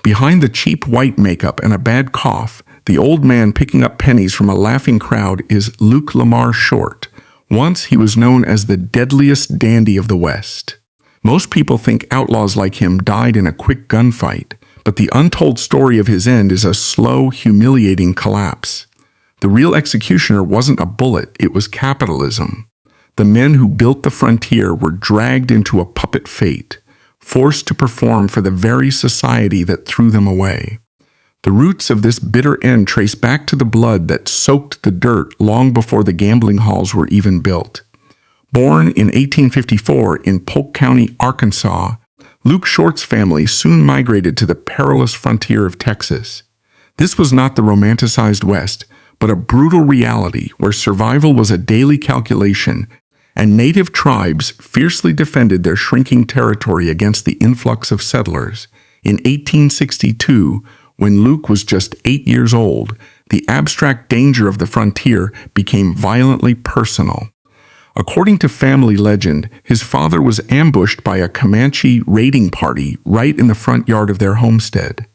Behind the cheap white makeup and a bad cough, the old man picking up pennies from a laughing crowd is Luke Lamar Short. Once he was known as the deadliest dandy of the West. Most people think outlaws like him died in a quick gunfight, but the untold story of his end is a slow, humiliating collapse. The real executioner wasn't a bullet, it was capitalism. The men who built the frontier were dragged into a puppet fate, forced to perform for the very society that threw them away. The roots of this bitter end trace back to the blood that soaked the dirt long before the gambling halls were even built. Born in 1854 in Polk County, Arkansas, Luke Short's family soon migrated to the perilous frontier of Texas. This was not the romanticized West, but a brutal reality where survival was a daily calculation, and native tribes fiercely defended their shrinking territory against the influx of settlers. In 1862, when Luke was just 8 years old, the abstract danger of the frontier became violently personal. According to family legend, his father was ambushed by a Comanche raiding party right in the front yard of their homestead.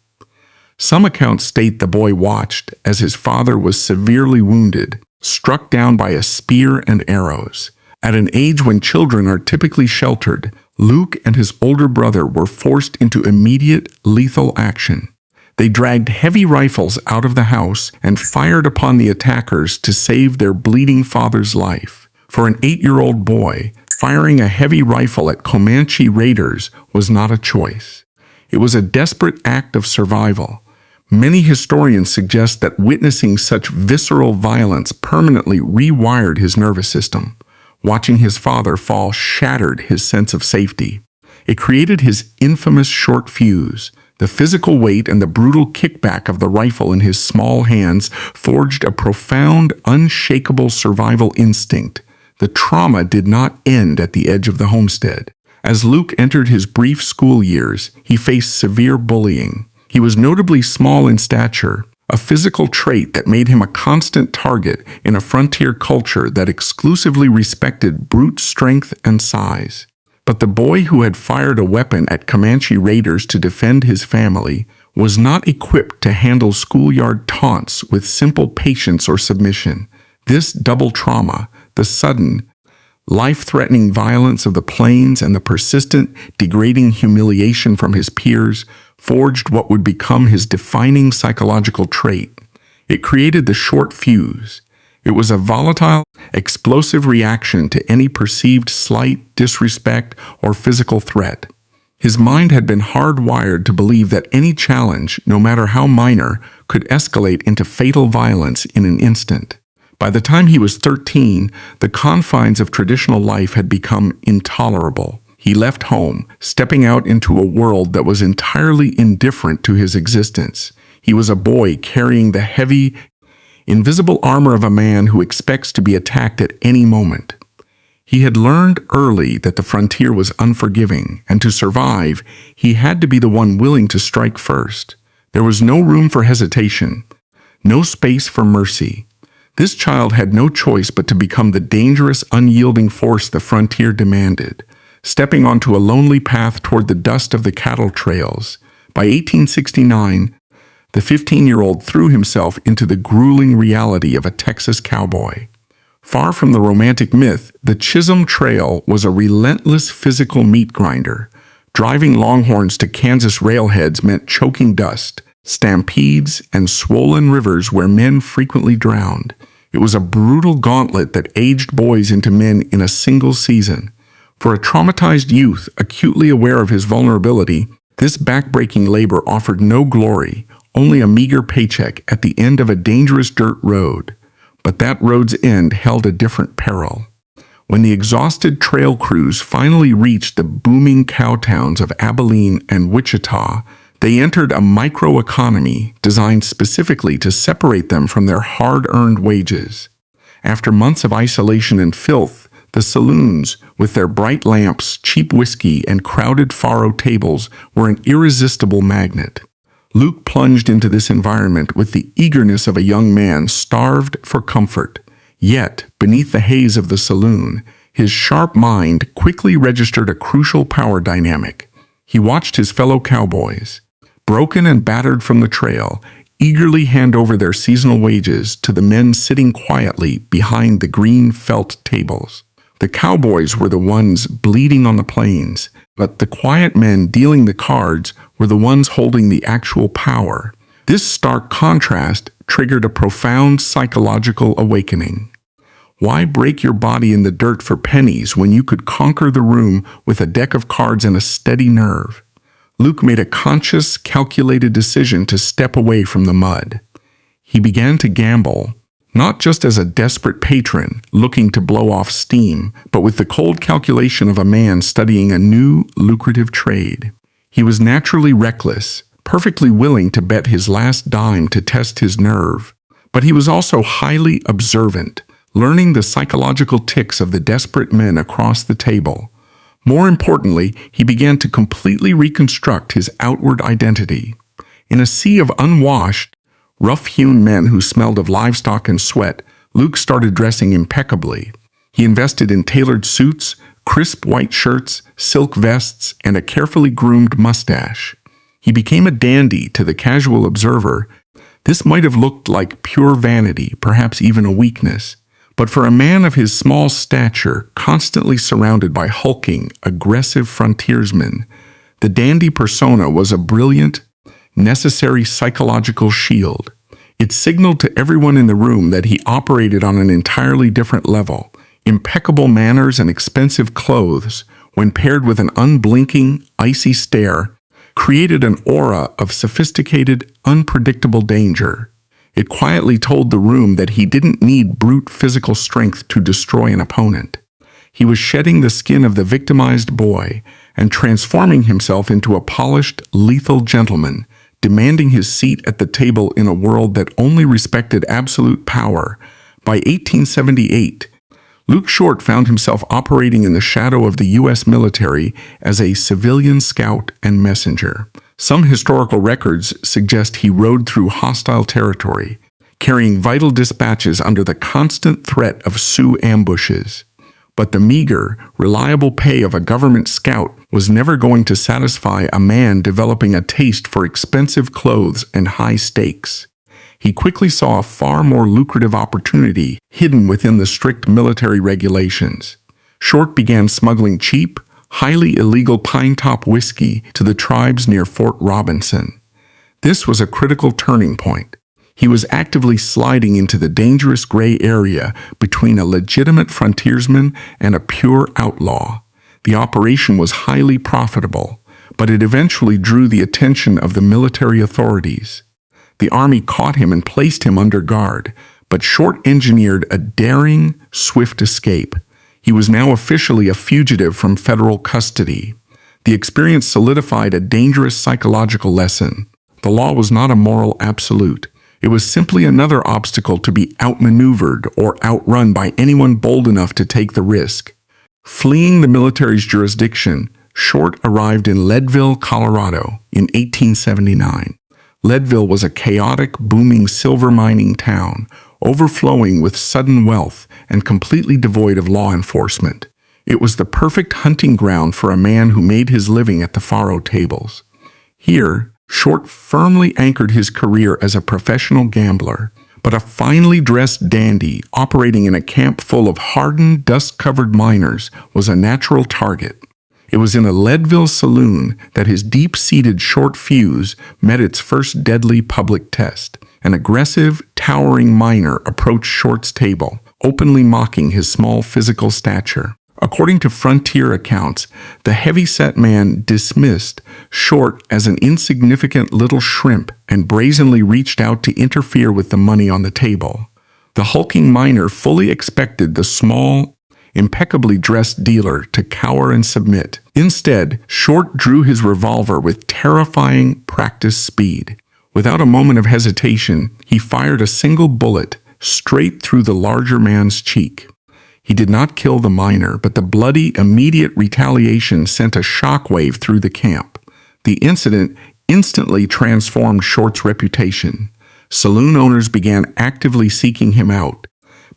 Some accounts state the boy watched as his father was severely wounded, struck down by a spear and arrows. At an age when children are typically sheltered, Luke and his older brother were forced into immediate, lethal action. They dragged heavy rifles out of the house and fired upon the attackers to save their bleeding father's life. For an 8-year-old boy, firing a heavy rifle at Comanche raiders was not a choice. It was a desperate act of survival. Many historians suggest that witnessing such visceral violence permanently rewired his nervous system. Watching his father fall shattered his sense of safety. It created his infamous short fuse. The physical weight and the brutal kickback of the rifle in his small hands forged a profound, unshakable survival instinct. The trauma did not end at the edge of the homestead. As Luke entered his brief school years, he faced severe bullying. He was notably small in stature, a physical trait that made him a constant target in a frontier culture that exclusively respected brute strength and size. But the boy who had fired a weapon at Comanche raiders to defend his family was not equipped to handle schoolyard taunts with simple patience or submission. This double trauma, the sudden, life-threatening violence of the plains and the persistent, degrading humiliation from his peers, forged what would become his defining psychological trait. It created the short fuse. It was a volatile, explosive reaction to any perceived slight, disrespect, or physical threat. His mind had been hardwired to believe that any challenge, no matter how minor, could escalate into fatal violence in an instant. By the time he was 13, the confines of traditional life had become intolerable. He left home, stepping out into a world that was entirely indifferent to his existence. He was a boy carrying the heavy, invisible armor of a man who expects to be attacked at any moment. He had learned early that the frontier was unforgiving, and to survive, he had to be the one willing to strike first. There was no room for hesitation, no space for mercy. This child had no choice but to become the dangerous, unyielding force the frontier demanded, stepping onto a lonely path toward the dust of the cattle trails. By 1869, the 15-year-old threw himself into the grueling reality of a Texas cowboy. Far from the romantic myth, the Chisholm Trail was a relentless physical meat grinder. Driving longhorns to Kansas railheads meant choking dust, stampedes, and swollen rivers where men frequently drowned. It was a brutal gauntlet that aged boys into men in a single season. For a traumatized youth acutely aware of his vulnerability, this backbreaking labor offered no glory, only a meager paycheck at the end of a dangerous dirt road. But that road's end held a different peril. When the exhausted trail crews finally reached the booming cow towns of Abilene and Wichita, they entered a microeconomy designed specifically to separate them from their hard-earned wages. After months of isolation and filth, the saloons, with their bright lamps, cheap whiskey, and crowded faro tables, were an irresistible magnet. Luke plunged into this environment with the eagerness of a young man starved for comfort. Yet, beneath the haze of the saloon, his sharp mind quickly registered a crucial power dynamic. He watched his fellow cowboys. broken and battered from the trail, eagerly hand over their seasonal wages to the men sitting quietly behind the green felt tables. The cowboys were the ones bleeding on the plains, but the quiet men dealing the cards were the ones holding the actual power. This stark contrast triggered a profound psychological awakening. Why break your body in the dirt for pennies when you could conquer the room with a deck of cards and a steady nerve? Luke made a conscious, calculated decision to step away from the mud. He began to gamble, not just as a desperate patron looking to blow off steam, but with the cold calculation of a man studying a new, lucrative trade. He was naturally reckless, perfectly willing to bet his last dime to test his nerve, but he was also highly observant, learning the psychological tics of the desperate men across the table. More importantly, he began to completely reconstruct his outward identity. In a sea of unwashed, rough-hewn men who smelled of livestock and sweat, Luke started dressing impeccably. He invested in tailored suits, crisp white shirts, silk vests, and a carefully groomed mustache. He became a dandy to the casual observer. This might have looked like pure vanity, perhaps even a weakness. But for a man of his small stature, constantly surrounded by hulking, aggressive frontiersmen, the dandy persona was a brilliant, necessary psychological shield. It signaled to everyone in the room that he operated on an entirely different level. Impeccable manners and expensive clothes, when paired with an unblinking, icy stare, created an aura of sophisticated, unpredictable danger. It quietly told the room that he didn't need brute physical strength to destroy an opponent. He was shedding the skin of the victimized boy and transforming himself into a polished, lethal gentleman, demanding his seat at the table in a world that only respected absolute power. By 1878, Luke Short found himself operating in the shadow of the U.S. military as a civilian scout and messenger. Some historical records suggest he rode through hostile territory, carrying vital dispatches under the constant threat of Sioux ambushes. But the meager, reliable pay of a government scout was never going to satisfy a man developing a taste for expensive clothes and high stakes. He quickly saw a far more lucrative opportunity hidden within the strict military regulations. Short began smuggling cheap, highly illegal pine top whiskey to the tribes near Fort Robinson. This was a critical turning point. He was actively sliding into the dangerous gray area between a legitimate frontiersman and a pure outlaw. The operation was highly profitable, but it eventually drew the attention of the military authorities. The army caught him and placed him under guard, but Short engineered a daring, swift escape. He was now officially a fugitive from federal custody. The experience solidified a dangerous psychological lesson. The law was not a moral absolute. It was simply another obstacle to be outmaneuvered or outrun by anyone bold enough to take the risk. Fleeing the military's jurisdiction, Short arrived in Leadville, Colorado in 1879. Leadville was a chaotic, booming silver mining town, overflowing with sudden wealth and completely devoid of law enforcement. It was the perfect hunting ground for a man who made his living at the faro tables. Here, Short firmly anchored his career as a professional gambler, but a finely dressed dandy operating in a camp full of hardened, dust-covered miners was a natural target. It was in a Leadville saloon that his deep-seated short fuse met its first deadly public test. An aggressive, towering miner approached Short's table, openly mocking his small physical stature. According to frontier accounts, the heavy-set man dismissed Short as an insignificant little shrimp and brazenly reached out to interfere with the money on the table. The hulking miner fully expected the small, impeccably dressed dealer to cower and submit. Instead, Short drew his revolver with terrifying practiced speed. Without a moment of hesitation, he fired a single bullet straight through the larger man's cheek. He did not kill the miner, but the bloody, immediate retaliation sent a shockwave through the camp. The incident instantly transformed Short's reputation. Saloon owners began actively seeking him out.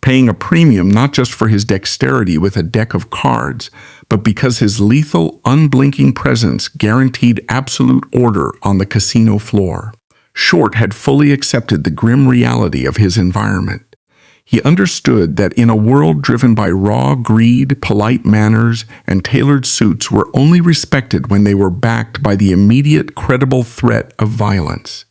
paying a premium not just for his dexterity with a deck of cards, but because his lethal, unblinking presence guaranteed absolute order on the casino floor. Short had fully accepted the grim reality of his environment. He understood that in a world driven by raw greed, polite manners, and tailored suits were only respected when they were backed by the immediate, credible threat of violence.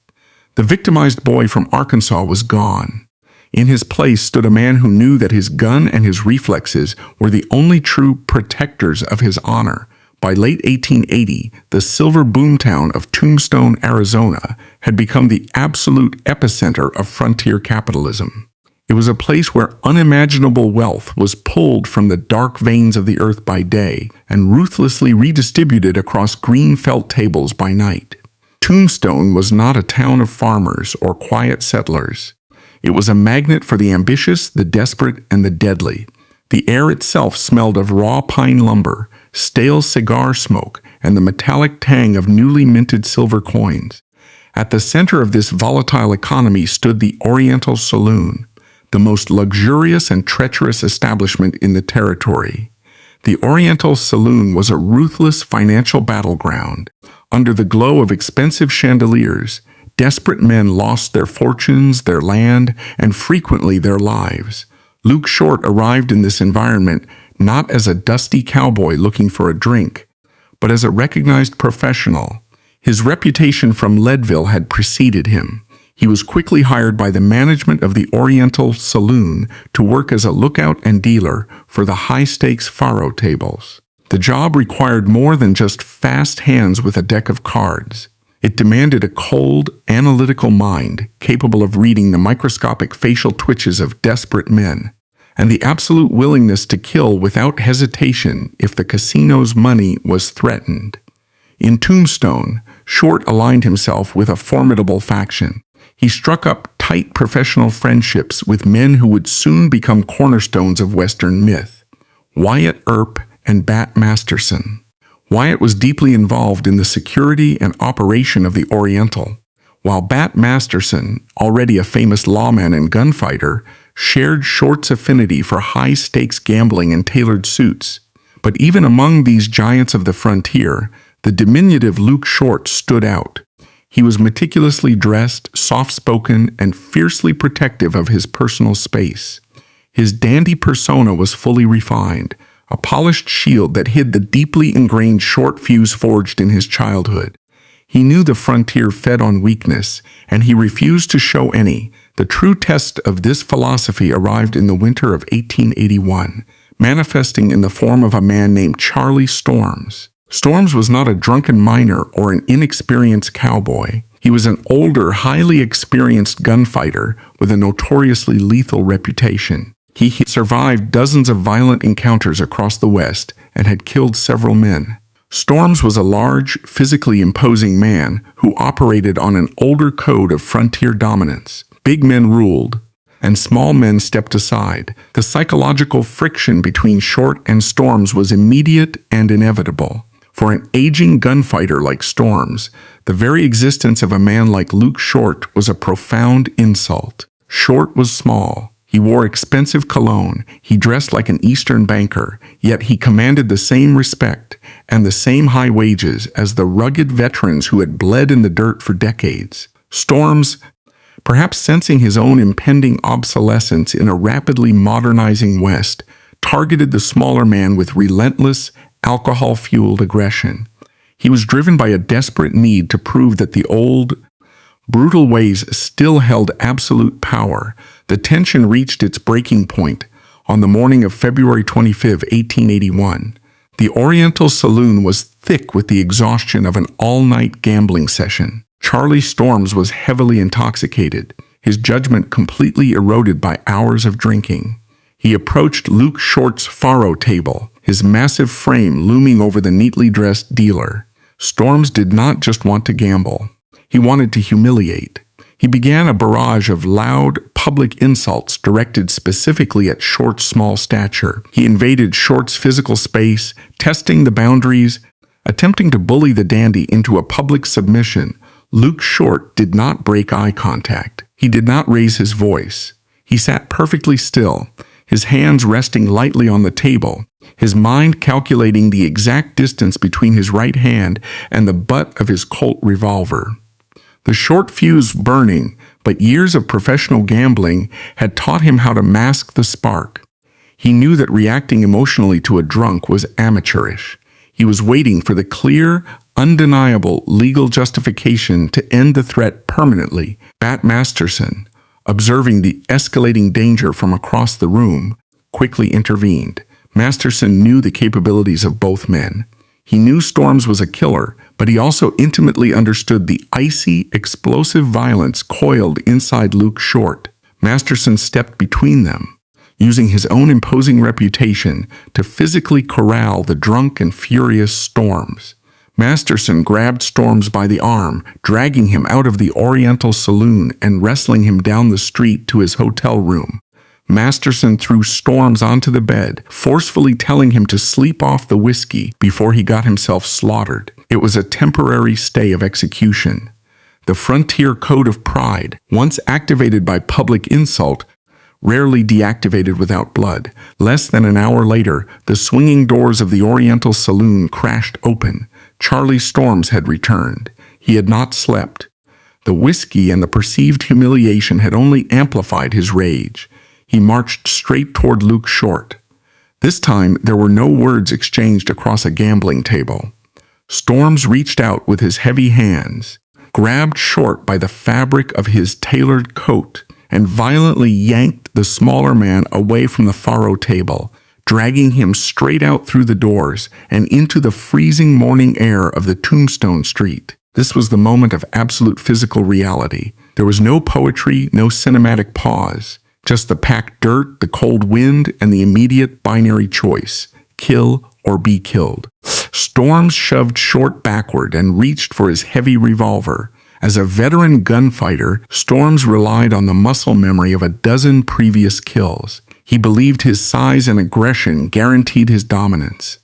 The victimized boy from Arkansas was gone. In his place stood a man who knew that his gun and his reflexes were the only true protectors of his honor. By late 1880, the silver boomtown of Tombstone, Arizona, had become the absolute epicenter of frontier capitalism. It was a place where unimaginable wealth was pulled from the dark veins of the earth by day and ruthlessly redistributed across green felt tables by night. Tombstone was not a town of farmers or quiet settlers. It was a magnet for the ambitious, the desperate, and the deadly. The air itself smelled of raw pine lumber, stale cigar smoke, and the metallic tang of newly minted silver coins. At the center of this volatile economy stood the Oriental Saloon, the most luxurious and treacherous establishment in the territory. The Oriental Saloon was a ruthless financial battleground. Under the glow of expensive chandeliers, desperate men lost their fortunes, their land, and frequently their lives. Luke Short arrived in this environment not as a dusty cowboy looking for a drink, but as a recognized professional. His reputation from Leadville had preceded him. He was quickly hired by the management of the Oriental Saloon to work as a lookout and dealer for the high-stakes faro tables. The job required more than just fast hands with a deck of cards. It demanded a cold, analytical mind capable of reading the microscopic facial twitches of desperate men, and the absolute willingness to kill without hesitation if the casino's money was threatened. In Tombstone, Short aligned himself with a formidable faction. He struck up tight professional friendships with men who would soon become cornerstones of Western myth: Wyatt Earp and Bat Masterson. Wyatt was deeply involved in the security and operation of the Oriental, while Bat Masterson, already a famous lawman and gunfighter, shared Short's affinity for high-stakes gambling and tailored suits. But even among these giants of the frontier, the diminutive Luke Short stood out. He was meticulously dressed, soft-spoken, and fiercely protective of his personal space. His dandy persona was fully refined, a polished shield that hid the deeply ingrained short fuse forged in his childhood. He knew the frontier fed on weakness, and he refused to show any. The true test of this philosophy arrived in the winter of 1881, manifesting in the form of a man named Charlie Storms. Storms was not a drunken miner or an inexperienced cowboy. He was an older, highly experienced gunfighter with a notoriously lethal reputation. He had survived dozens of violent encounters across the West and had killed several men. Storms was a large, physically imposing man who operated on an older code of frontier dominance. Big men ruled, and small men stepped aside. The psychological friction between Short and Storms was immediate and inevitable. For an aging gunfighter like Storms, the very existence of a man like Luke Short was a profound insult. Short was small. He wore expensive cologne, he dressed like an Eastern banker, yet he commanded the same respect and the same high wages as the rugged veterans who had bled in the dirt for decades. Storms, perhaps sensing his own impending obsolescence in a rapidly modernizing West, targeted the smaller man with relentless, alcohol-fueled aggression. He was driven by a desperate need to prove that the old, brutal ways still held absolute power. The tension reached its breaking point on the morning of February 25, 1881. The Oriental Saloon was thick with the exhaustion of an all-night gambling session. Charlie Storms was heavily intoxicated, his judgment completely eroded by hours of drinking. He approached Luke Short's faro table, his massive frame looming over the neatly dressed dealer. Storms did not just want to gamble. He wanted to humiliate. He began a barrage of loud, public insults directed specifically at Short's small stature. He invaded Short's physical space, testing the boundaries, attempting to bully the dandy into a public submission. Luke Short did not break eye contact. He did not raise his voice. He sat perfectly still, his hands resting lightly on the table, his mind calculating the exact distance between his right hand and the butt of his Colt revolver. The short fuse burning, but years of professional gambling had taught him how to mask the spark. He knew that reacting emotionally to a drunk was amateurish. He was waiting for the clear, undeniable legal justification to end the threat permanently. Bat Masterson, observing the escalating danger from across the room, quickly intervened. Masterson knew the capabilities of both men. He knew Storms was a killer, but he also intimately understood the icy, explosive violence coiled inside Luke Short. Masterson stepped between them, using his own imposing reputation to physically corral the drunk and furious Storms. Masterson grabbed Storms by the arm, dragging him out of the Oriental Saloon and wrestling him down the street to his hotel room. Masterson threw Storms onto the bed, forcefully telling him to sleep off the whiskey before he got himself slaughtered. It was a temporary stay of execution. The frontier code of pride, once activated by public insult, rarely deactivated without blood. Less than an hour later, the swinging doors of the Oriental Saloon crashed open. Charlie Storms had returned. He had not slept. The whiskey and the perceived humiliation had only amplified his rage. He marched straight toward Luke Short. This time, there were no words exchanged across a gambling table. Storms reached out with his heavy hands, grabbed Short by the fabric of his tailored coat, and violently yanked the smaller man away from the faro table, dragging him straight out through the doors and into the freezing morning air of the Tombstone Street. This was the moment of absolute physical reality. There was no poetry, no cinematic pause, just the packed dirt, the cold wind, and the immediate binary choice: kill or be killed. Storms shoved Short backward and reached for his heavy revolver. As a veteran gunfighter, Storms relied on the muscle memory of a dozen previous kills. He believed his size and aggression guaranteed his dominance.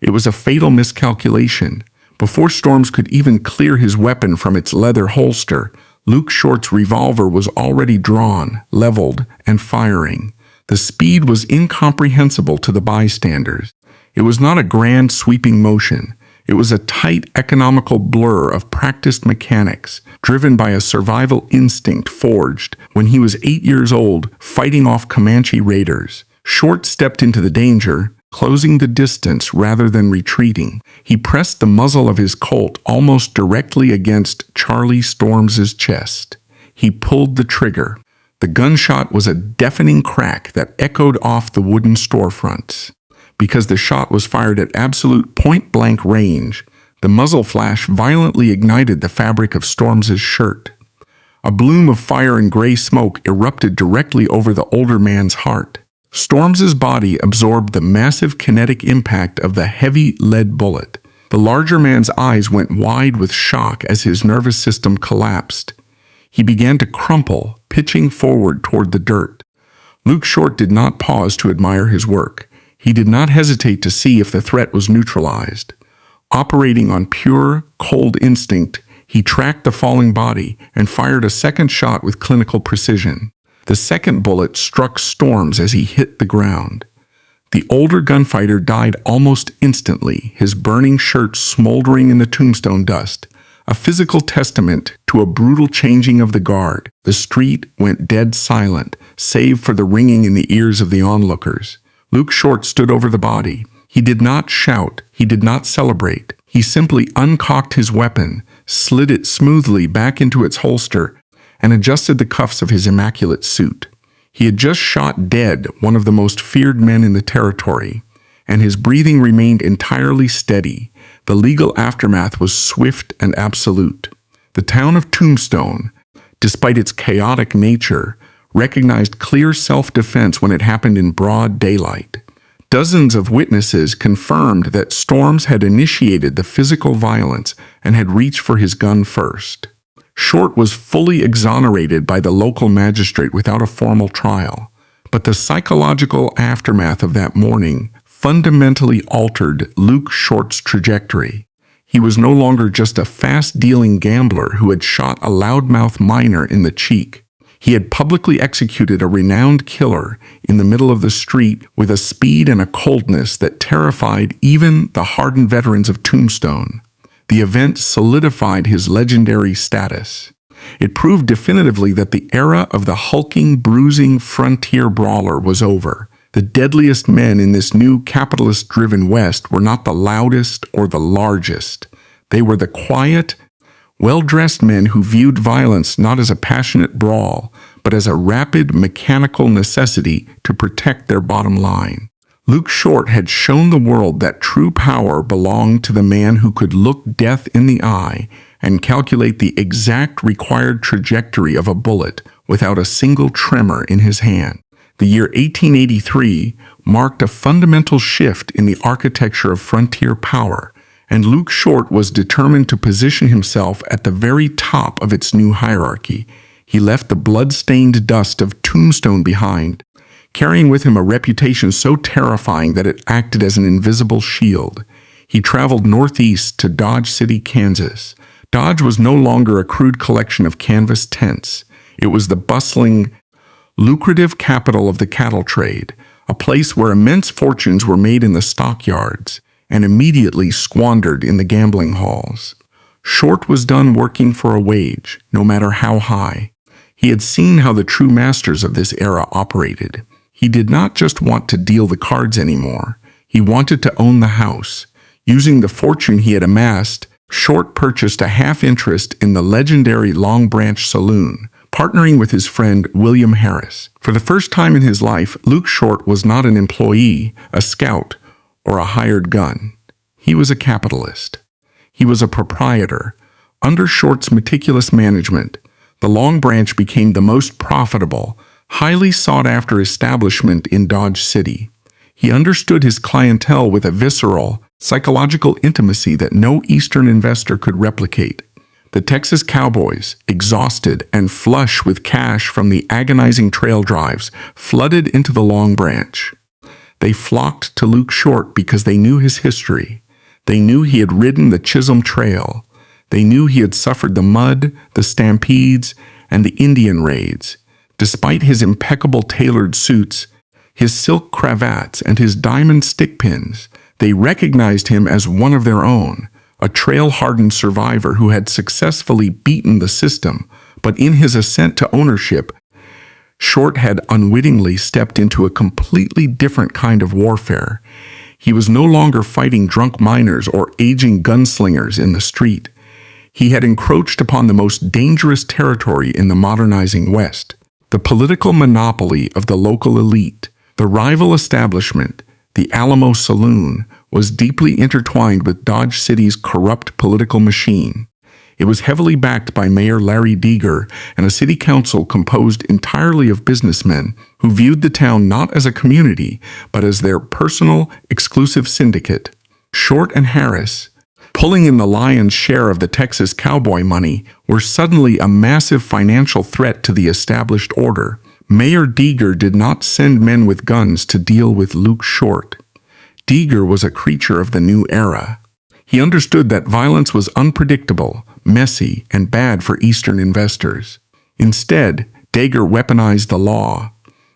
It was a fatal miscalculation. Before Storms could even clear his weapon from its leather holster, Luke Short's revolver was already drawn, leveled, and firing. The speed was incomprehensible to the bystanders. It was not a grand sweeping motion. It was a tight, economical blur of practiced mechanics, driven by a survival instinct forged when he was 8 years old, fighting off Comanche raiders. Short stepped into the danger, closing the distance rather than retreating. He pressed the muzzle of his Colt almost directly against Charlie Storms's chest. He pulled the trigger. The gunshot was a deafening crack that echoed off the wooden storefronts. Because the shot was fired at absolute point-blank range, the muzzle flash violently ignited the fabric of Storms's shirt. A bloom of fire and gray smoke erupted directly over the older man's heart. Storms's body absorbed the massive kinetic impact of the heavy lead bullet. The larger man's eyes went wide with shock as his nervous system collapsed. He began to crumple, pitching forward toward the dirt. Luke Short did not pause to admire his work. He did not hesitate to see if the threat was neutralized. Operating on pure, cold instinct, he tracked the falling body and fired a second shot with clinical precision. The second bullet struck Storms as he hit the ground. The older gunfighter died almost instantly, his burning shirt smoldering in the tombstone dust, a physical testament to a brutal changing of the guard. The street went dead silent, save for the ringing in the ears of the onlookers. Luke Short stood over the body. He did not shout. He did not celebrate. He simply uncocked his weapon, slid it smoothly back into its holster, and adjusted the cuffs of his immaculate suit. He had just shot dead one of the most feared men in the territory, and his breathing remained entirely steady. The legal aftermath was swift and absolute. The town of Tombstone, despite its chaotic nature, recognized clear self-defense when it happened in broad daylight. Dozens of witnesses confirmed that Storms had initiated the physical violence and had reached for his gun first. Short was fully exonerated by the local magistrate without a formal trial, but the psychological aftermath of that morning fundamentally altered Luke Short's trajectory. He was no longer just a fast-dealing gambler who had shot a loudmouth miner in the cheek. He had publicly executed a renowned killer in the middle of the street with a speed and a coldness that terrified even the hardened veterans of Tombstone. The event solidified his legendary status. It proved definitively that the era of the hulking, bruising frontier brawler was over. The deadliest men in this new capitalist-driven West were not the loudest or the largest. They were the quiet, well-dressed men who viewed violence not as a passionate brawl, but as a rapid, mechanical necessity to protect their bottom line. Luke Short had shown the world that true power belonged to the man who could look death in the eye and calculate the exact required trajectory of a bullet without a single tremor in his hand. The year 1883 marked a fundamental shift in the architecture of frontier power, and Luke Short was determined to position himself at the very top of its new hierarchy. He left the blood-stained dust of Tombstone behind, carrying with him a reputation so terrifying that it acted as an invisible shield. He traveled northeast to Dodge City, Kansas. Dodge was no longer a crude collection of canvas tents. It was the bustling, lucrative capital of the cattle trade, a place where immense fortunes were made in the stockyards and immediately squandered in the gambling halls. Short was done working for a wage, no matter how high. He had seen how the true masters of this era operated. He did not just want to deal the cards anymore. He wanted to own the house. Using the fortune he had amassed, Short purchased a half-interest in the legendary Long Branch Saloon, partnering with his friend William Harris. For the first time in his life, Luke Short was not an employee, a scout, or a hired gun. He was a capitalist. He was a proprietor. Under Short's meticulous management, the Long Branch became the most profitable, highly sought-after establishment in Dodge City. He understood his clientele with a visceral, psychological intimacy that no Eastern investor could replicate. The Texas cowboys, exhausted and flush with cash from the agonizing trail drives, flooded into the Long Branch. They flocked to Luke Short because they knew his history. They knew he had ridden the Chisholm Trail. They knew he had suffered the mud, the stampedes, and the Indian raids. Despite his impeccable tailored suits, his silk cravats, and his diamond stick pins, they recognized him as one of their own, a trail-hardened survivor who had successfully beaten the system, but in his ascent to ownership, Short had unwittingly stepped into a completely different kind of warfare. He was no longer fighting drunk miners or aging gunslingers in the street. He had encroached upon the most dangerous territory in the modernizing West, the political monopoly of the local elite. The rival establishment, the Alamo Saloon, was deeply intertwined with Dodge City's corrupt political machine. It was heavily backed by Mayor Larry Deeger and a city council composed entirely of businessmen who viewed the town not as a community, but as their personal, exclusive syndicate. Short and Harris, pulling in the lion's share of the Texas cowboy money, were suddenly a massive financial threat to the established order. Mayor Deeger did not send men with guns to deal with Luke Short. Deeger was a creature of the new era. He understood that violence was unpredictable, messy, and bad for Eastern investors. Instead, Deeger weaponized the law.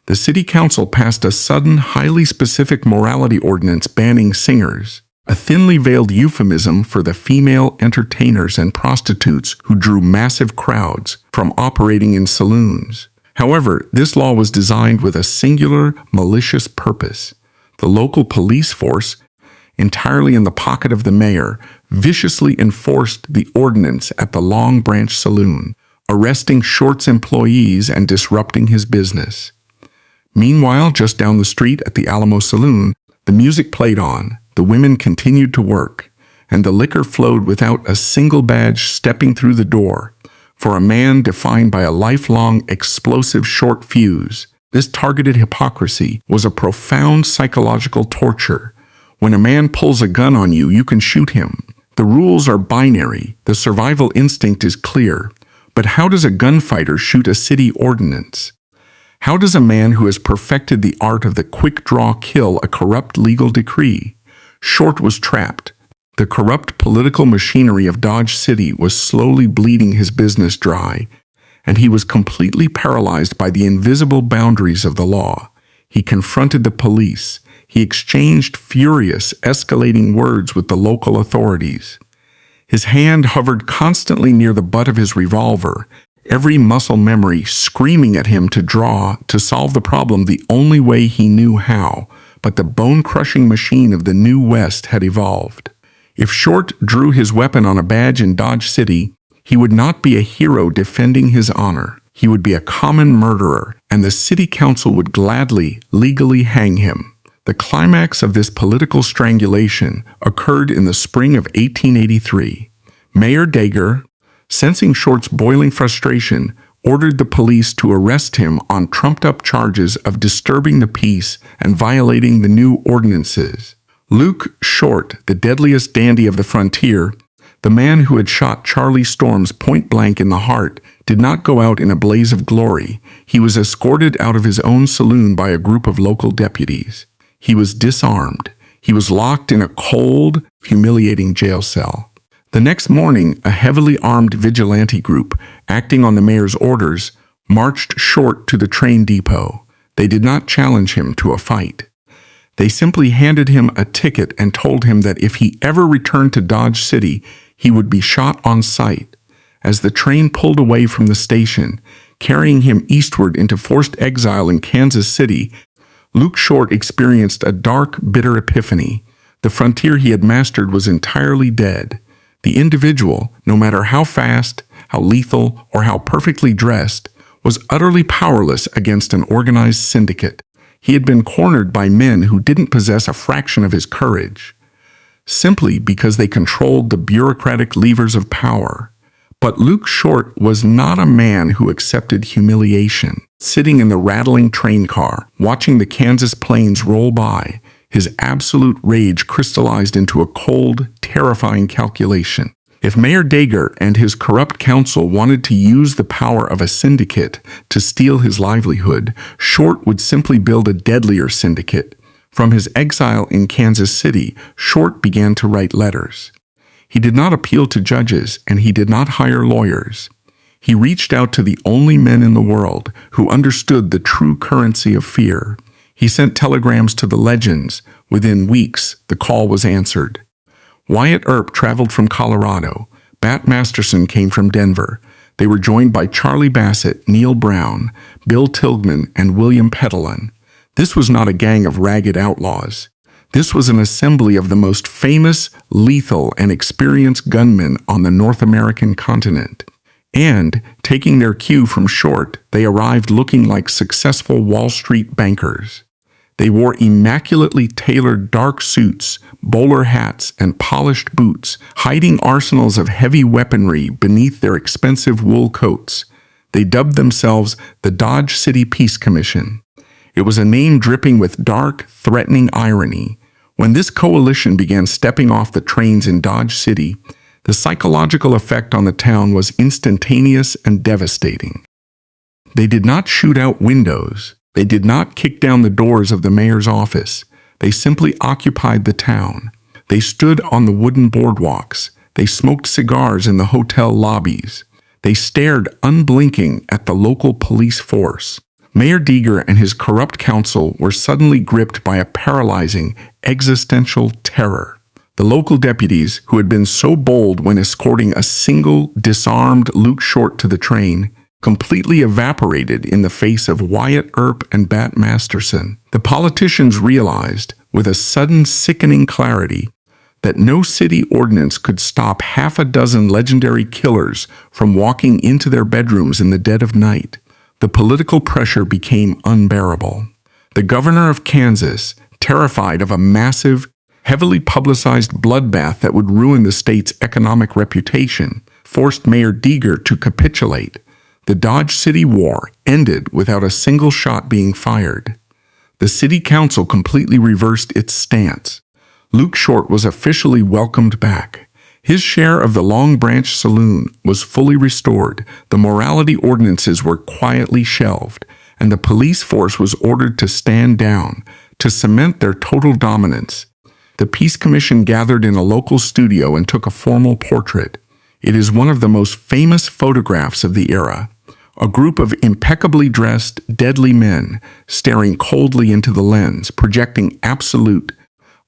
The city council passed a sudden, highly specific morality ordinance banning singers, a thinly veiled euphemism for the female entertainers and prostitutes who drew massive crowds, from operating in saloons. However, this law was designed with a singular, malicious purpose. The local police force, entirely in the pocket of the mayor, viciously enforced the ordinance at the Long Branch Saloon, arresting Short's employees and disrupting his business. Meanwhile, just down the street at the Alamo Saloon, the music played on, the women continued to work, and the liquor flowed without a single badge stepping through the door. For a man defined by a lifelong explosive short fuse, this targeted hypocrisy was a profound psychological torture. When a man pulls a gun on you, you can shoot him. The rules are binary, the survival instinct is clear. But how does a gunfighter shoot a city ordinance? How does a man who has perfected the art of the quick-draw kill a corrupt legal decree? Short was trapped. The corrupt political machinery of Dodge City was slowly bleeding his business dry, and he was completely paralyzed by the invisible boundaries of the law. He confronted the police. He exchanged furious, escalating words with the local authorities. His hand hovered constantly near the butt of his revolver, every muscle memory screaming at him to draw, to solve the problem the only way he knew how. But the bone-crushing machine of the New West had evolved. If Short drew his weapon on a badge in Dodge City, he would not be a hero defending his honor. He would be a common murderer, and the city council would gladly, legally hang him. The climax of this political strangulation occurred in the spring of 1883. Mayor Dager, sensing Short's boiling frustration, ordered the police to arrest him on trumped-up charges of disturbing the peace and violating the new ordinances. Luke Short, the deadliest dandy of the frontier, the man who had shot Charlie Storms point-blank in the heart, did not go out in a blaze of glory. He was escorted out of his own saloon by a group of local deputies. He was disarmed. He was locked in a cold, humiliating jail cell. The next morning, a heavily armed vigilante group, acting on the mayor's orders, marched Short to the train depot. They did not challenge him to a fight. They simply handed him a ticket and told him that if he ever returned to Dodge City, he would be shot on sight. As the train pulled away from the station, carrying him eastward into forced exile in Kansas City, Luke Short experienced a dark, bitter epiphany. The frontier he had mastered was entirely dead. The individual, no matter how fast, how lethal, or how perfectly dressed, was utterly powerless against an organized syndicate. He had been cornered by men who didn't possess a fraction of his courage, simply because they controlled the bureaucratic levers of power. But Luke Short was not a man who accepted humiliation. Sitting in the rattling train car, watching the Kansas plains roll by, his absolute rage crystallized into a cold, terrifying calculation. If Mayor Dager and his corrupt council wanted to use the power of a syndicate to steal his livelihood, Short would simply build a deadlier syndicate. From his exile in Kansas City, Short began to write letters. He did not appeal to judges, and he did not hire lawyers. He reached out to the only men in the world who understood the true currency of fear. He sent telegrams to the legends. Within weeks, the call was answered. Wyatt Earp traveled from Colorado. Bat Masterson came from Denver. They were joined by Charlie Bassett, Neil Brown, Bill Tilghman, and William Petellin. This was not a gang of ragged outlaws. This was an assembly of the most famous, lethal, and experienced gunmen on the North American continent. And, taking their cue from Short, they arrived looking like successful Wall Street bankers. They wore immaculately tailored dark suits, bowler hats, and polished boots, hiding arsenals of heavy weaponry beneath their expensive wool coats. They dubbed themselves the Dodge City Peace Commission. It was a name dripping with dark, threatening irony. When this coalition began stepping off the trains in Dodge City, the psychological effect on the town was instantaneous and devastating. They did not shoot out windows. They did not kick down the doors of the mayor's office. They simply occupied the town. They stood on the wooden boardwalks. They smoked cigars in the hotel lobbies. They stared unblinking at the local police force. Mayor Dager and his corrupt council were suddenly gripped by a paralyzing, existential terror. The local deputies, who had been so bold when escorting a single, disarmed Luke Short to the train, completely evaporated in the face of Wyatt Earp and Bat Masterson. The politicians realized, with a sudden sickening clarity, that no city ordinance could stop half a dozen legendary killers from walking into their bedrooms in the dead of night. The political pressure became unbearable. The governor of Kansas, terrified of a massive, heavily publicized bloodbath that would ruin the state's economic reputation, forced Mayor Dager to capitulate. The Dodge City War ended without a single shot being fired. The city council completely reversed its stance. Luke Short was officially welcomed back. His share of the Long Branch Saloon was fully restored, the morality ordinances were quietly shelved, and the police force was ordered to stand down, to cement their total dominance. The Peace Commission gathered in a local studio and took a formal portrait. It is one of the most famous photographs of the era. A group of impeccably dressed, deadly men staring coldly into the lens, projecting absolute,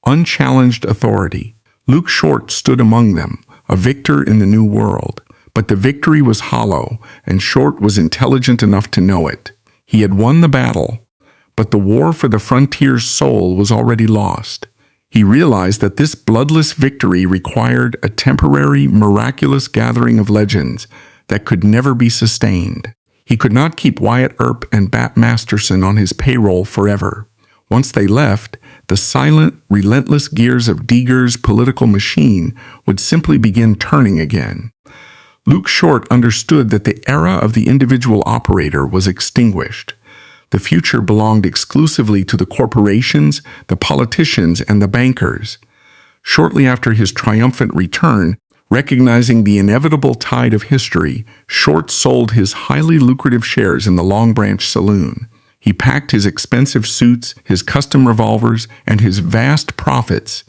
unchallenged authority. Luke Short stood among them, a victor in the new world. But the victory was hollow, and Short was intelligent enough to know it. He had won the battle, but the war for the frontier's soul was already lost. He realized that this bloodless victory required a temporary, miraculous gathering of legends that could never be sustained. He could not keep Wyatt Earp and Bat Masterson on his payroll forever. Once they left, the silent, relentless gears of Deger's political machine would simply begin turning again. Luke Short understood that the era of the individual operator was extinguished. The future belonged exclusively to the corporations, the politicians, and the bankers. Shortly after his triumphant return, recognizing the inevitable tide of history, Short sold his highly lucrative shares in the Long Branch Saloon. He packed his expensive suits, his custom revolvers, and his vast profits,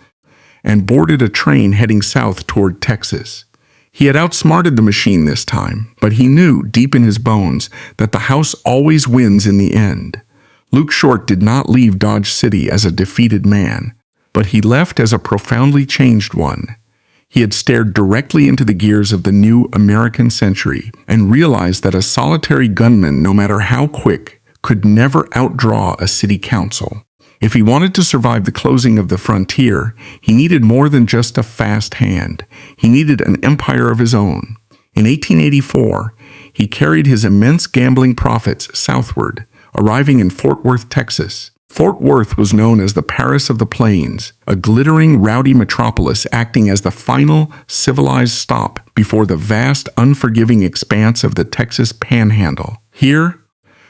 and boarded a train heading south toward Texas. He had outsmarted the machine this time, but he knew, deep in his bones, that the house always wins in the end. Luke Short did not leave Dodge City as a defeated man, but he left as a profoundly changed one. He had stared directly into the gears of the new American century and realized that a solitary gunman, no matter how quick, could never outdraw a city council. If he wanted to survive the closing of the frontier, he needed more than just a fast hand. He needed an empire of his own. In 1884, he carried his immense gambling profits southward, arriving in Fort Worth, Texas. Fort Worth was known as the Paris of the Plains, a glittering, rowdy metropolis acting as the final civilized stop before the vast, unforgiving expanse of the Texas Panhandle. Here,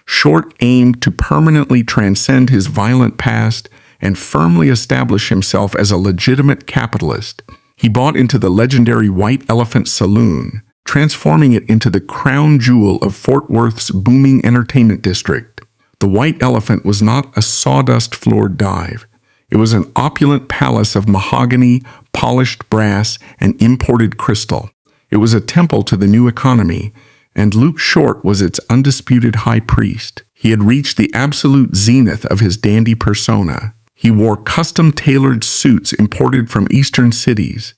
Short aimed to permanently transcend his violent past and firmly establish himself as a legitimate capitalist. He bought into the legendary White Elephant Saloon, transforming it into the crown jewel of Fort Worth's booming entertainment district. The White Elephant was not a sawdust-floored dive. It was an opulent palace of mahogany, polished brass, and imported crystal. It was a temple to the new economy, and Luke Short was its undisputed high priest. He had reached the absolute zenith of his dandy persona. He wore custom-tailored suits imported from eastern cities,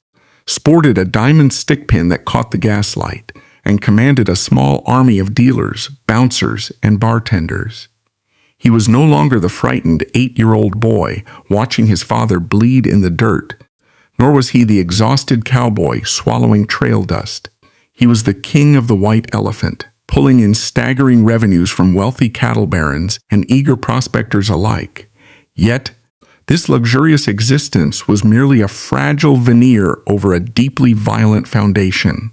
sported a diamond stickpin that caught the gaslight, and commanded a small army of dealers, bouncers, and bartenders. He was no longer the frightened 8-year-old boy watching his father bleed in the dirt, nor was he the exhausted cowboy swallowing trail dust. He was the king of the White Elephant, pulling in staggering revenues from wealthy cattle barons and eager prospectors alike. Yet, this luxurious existence was merely a fragile veneer over a deeply violent foundation.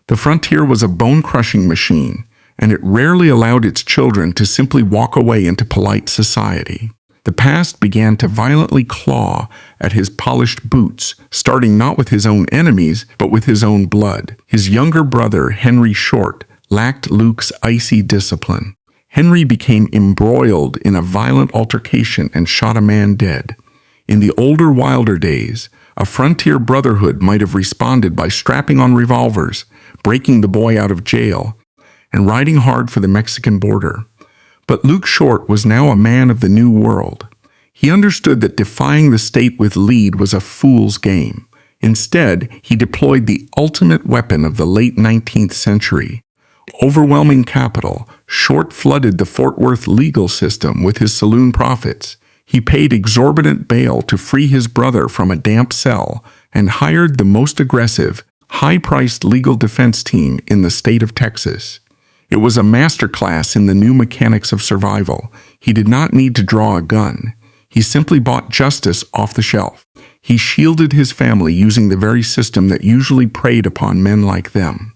The frontier was a bone-crushing machine, and it rarely allowed its children to simply walk away into polite society. The past began to violently claw at his polished boots, starting not with his own enemies, but with his own blood. His younger brother, Henry Short, lacked Luke's icy discipline. Henry became embroiled in a violent altercation and shot a man dead. In the older, wilder days, a frontier brotherhood might have responded by strapping on revolvers, breaking the boy out of jail, and riding hard for the Mexican border. But Luke Short was now a man of the new world. He understood that defying the state with lead was a fool's game. Instead, he deployed the ultimate weapon of the late 19th century. Overwhelming capital, Short flooded the Fort Worth legal system with his saloon profits. He paid exorbitant bail to free his brother from a damp cell and hired the most aggressive, high-priced legal defense team in the state of Texas. It was a masterclass in the new mechanics of survival. He did not need to draw a gun. He simply bought justice off the shelf. He shielded his family using the very system that usually preyed upon men like them.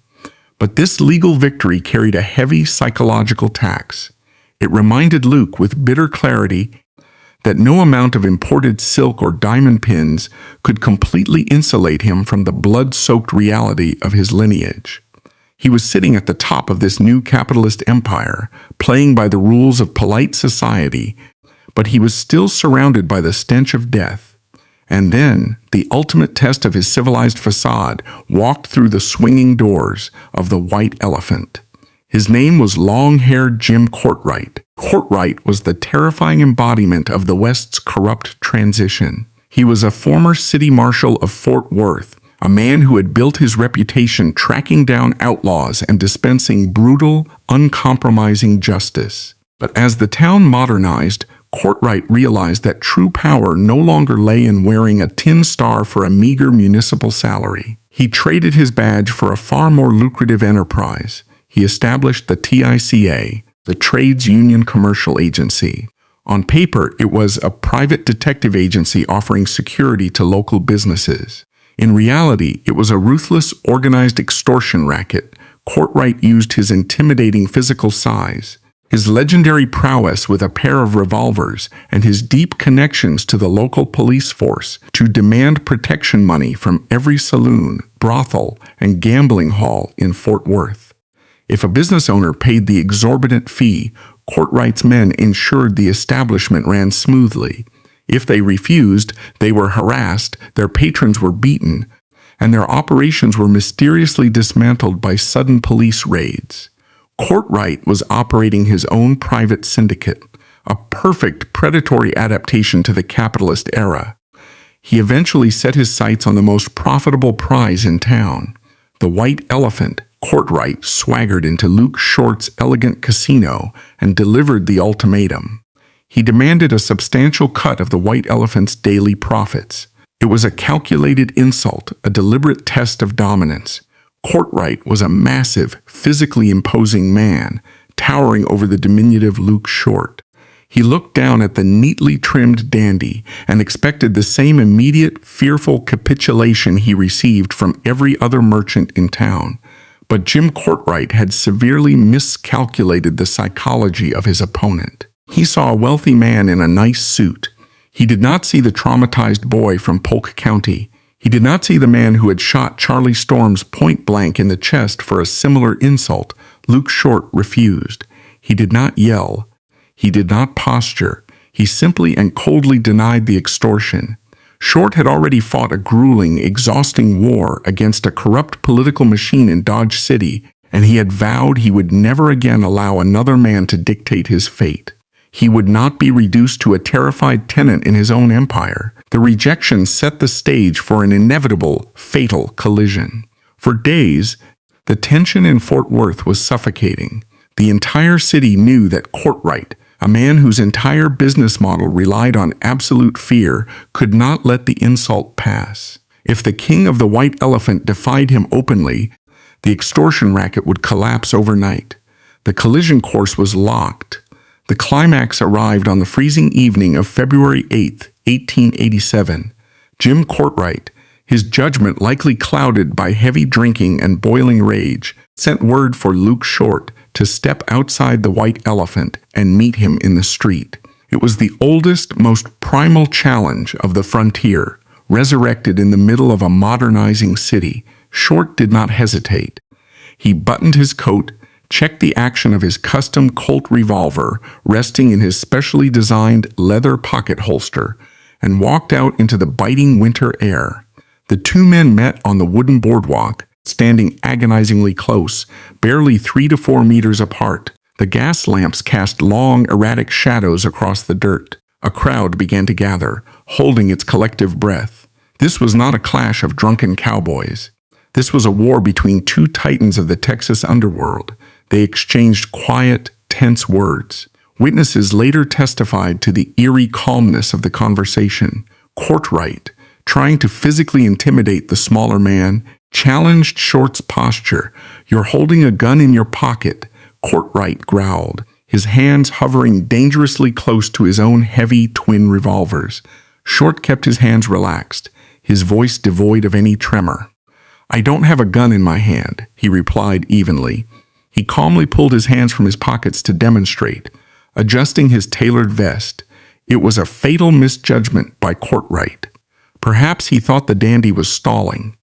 But this legal victory carried a heavy psychological tax. It reminded Luke with bitter clarity that no amount of imported silk or diamond pins could completely insulate him from the blood-soaked reality of his lineage. He was sitting at the top of this new capitalist empire, playing by the rules of polite society, but he was still surrounded by the stench of death. And then, the ultimate test of his civilized facade walked through the swinging doors of the White Elephant. His name was long-haired Jim Courtright. Courtright was the terrifying embodiment of the West's corrupt transition. He was a former city marshal of Fort Worth, a man who had built his reputation tracking down outlaws and dispensing brutal, uncompromising justice. But as the town modernized, Courtright realized that true power no longer lay in wearing a tin star for a meager municipal salary. He traded his badge for a far more lucrative enterprise. He established the TICA, the Trades Union Commercial Agency. On paper, it was a private detective agency offering security to local businesses. In reality, it was a ruthless, organized extortion racket. Courtright used his intimidating physical size, his legendary prowess with a pair of revolvers, and his deep connections to the local police force to demand protection money from every saloon, brothel, and gambling hall in Fort Worth. If a business owner paid the exorbitant fee, Courtright's men ensured the establishment ran smoothly. If they refused, they were harassed, their patrons were beaten, and their operations were mysteriously dismantled by sudden police raids. Courtright was operating his own private syndicate, a perfect predatory adaptation to the capitalist era. He eventually set his sights on the most profitable prize in town, the White Elephant. Courtright swaggered into Luke Short's elegant casino and delivered the ultimatum. He demanded a substantial cut of the White Elephant's daily profits. It was a calculated insult, a deliberate test of dominance. Courtright was a massive, physically imposing man, towering over the diminutive Luke Short. He looked down at the neatly trimmed dandy and expected the same immediate, fearful capitulation he received from every other merchant in town. But Jim Courtright had severely miscalculated the psychology of his opponent. He saw a wealthy man in a nice suit. He did not see the traumatized boy from Polk County. He did not see the man who had shot Charlie Storms point blank in the chest for a similar insult. Luke Short refused. He did not yell. He did not posture. He simply and coldly denied the extortion. Short had already fought a grueling, exhausting war against a corrupt political machine in Dodge City, and he had vowed he would never again allow another man to dictate his fate. He would not be reduced to a terrified tenant in his own empire. The rejection set the stage for an inevitable, fatal collision. For days, the tension in Fort Worth was suffocating. The entire city knew that Courtright, a man whose entire business model relied on absolute fear, could not let the insult pass. If the king of the White Elephant defied him openly, the extortion racket would collapse overnight. The collision course was locked. The climax arrived on the freezing evening of February 8, 1887. Jim Courtright, his judgment likely clouded by heavy drinking and boiling rage, sent word for Luke Short to step outside the White Elephant and meet him in the street. It was the oldest, most primal challenge of the frontier, resurrected in the middle of a modernizing city. Short did not hesitate. He buttoned his coat, checked the action of his custom Colt revolver resting in his specially designed leather pocket holster, and walked out into the biting winter air. The two men met on the wooden boardwalk, standing agonizingly close, barely 3 to 4 meters apart. The gas lamps cast long, erratic shadows across the dirt. A crowd began to gather, holding its collective breath. This was not a clash of drunken cowboys. This was a war between two titans of the Texas underworld. They exchanged quiet, tense words. Witnesses later testified to the eerie calmness of the conversation. Courtright, trying to physically intimidate the smaller man, challenged Short's posture. "You're holding a gun in your pocket," Courtright growled, his hands hovering dangerously close to his own heavy twin revolvers. Short kept his hands relaxed, his voice devoid of any tremor. "I don't have a gun in my hand," he replied evenly. He calmly pulled his hands from his pockets to demonstrate, adjusting his tailored vest. It was a fatal misjudgment by Courtright. Perhaps he thought the dandy was stalling.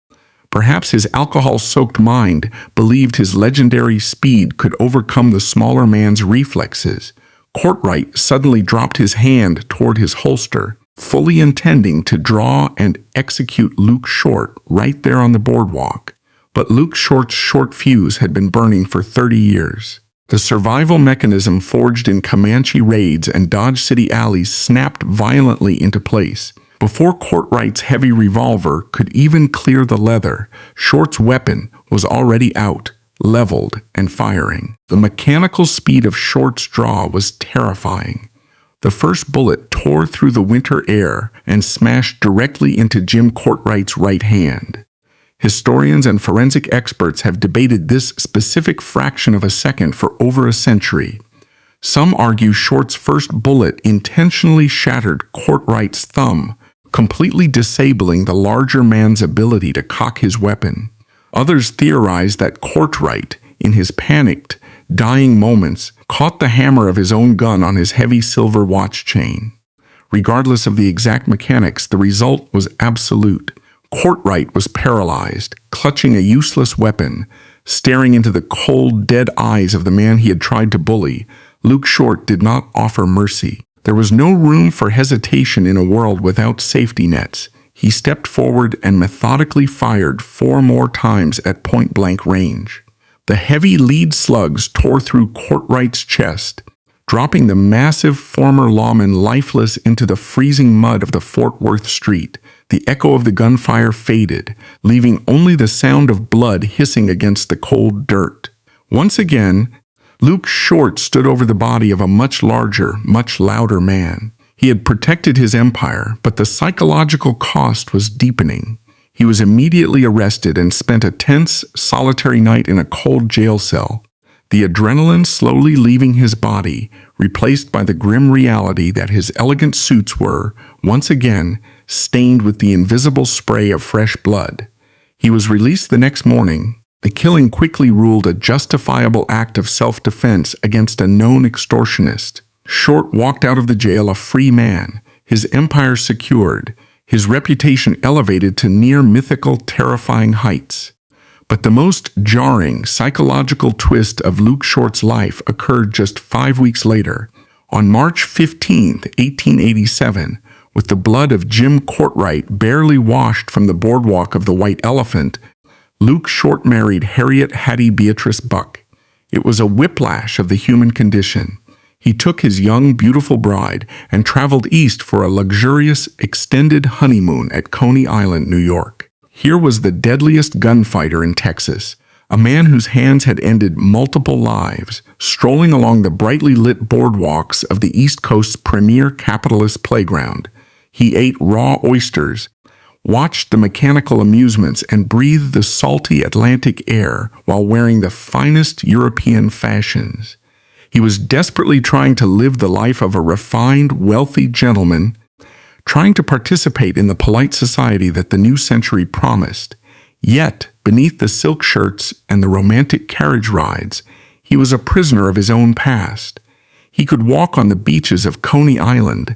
Perhaps his alcohol-soaked mind believed his legendary speed could overcome the smaller man's reflexes. Courtright suddenly dropped his hand toward his holster, fully intending to draw and execute Luke Short right there on the boardwalk. But Luke Short's short fuse had been burning for 30 years. The survival mechanism forged in Comanche raids and Dodge City alleys snapped violently into place. Before Courtwright's heavy revolver could even clear the leather, Short's weapon was already out, leveled, and firing. The mechanical speed of Short's draw was terrifying. The first bullet tore through the winter air and smashed directly into Jim Courtwright's right hand. Historians and forensic experts have debated this specific fraction of a second for over a century. Some argue Short's first bullet intentionally shattered Courtwright's thumb, completely disabling the larger man's ability to cock his weapon. Others theorize that Courtwright, in his panicked, dying moments, caught the hammer of his own gun on his heavy silver watch chain. Regardless of the exact mechanics, the result was absolute. Courtwright was paralyzed, clutching a useless weapon, staring into the cold, dead eyes of the man he had tried to bully. Luke Short did not offer mercy. There was no room for hesitation in a world without safety nets. He stepped forward and methodically fired 4 more times at point-blank range. The heavy lead slugs tore through Courtwright's chest, dropping the massive former lawman lifeless into the freezing mud of the Fort Worth street. The echo of the gunfire faded, leaving only the sound of blood hissing against the cold dirt. Once again, Luke Short stood over the body of a much larger, much louder man. He had protected his empire, but the psychological cost was deepening. He was immediately arrested and spent a tense, solitary night in a cold jail cell. The adrenaline slowly leaving his body, replaced by the grim reality that his elegant suits were, once again, stained with the invisible spray of fresh blood. He was released the next morning. The killing quickly ruled a justifiable act of self-defense against a known extortionist. Short walked out of the jail a free man, his empire secured, his reputation elevated to near mythical, terrifying heights. But the most jarring psychological twist of Luke Short's life occurred just 5 weeks later. On March 15, 1887, with the blood of Jim Courtwright barely washed from the boardwalk of the White Elephant, Luke Short married Harriet Hattie Beatrice Buck. It was a whiplash of the human condition. He took his young, beautiful bride and traveled east for a luxurious, extended honeymoon at Coney Island, New York. Here was the deadliest gunfighter in Texas, a man whose hands had ended multiple lives, strolling along the brightly lit boardwalks of the East Coast's premier capitalist playground. He ate raw oysters, watched the mechanical amusements, and breathed the salty Atlantic air while wearing the finest European fashions. He was desperately trying to live the life of a refined, wealthy gentleman, trying to participate in the polite society that the new century promised. Yet, beneath the silk shirts and the romantic carriage rides, he was a prisoner of his own past. He could walk on the beaches of Coney Island,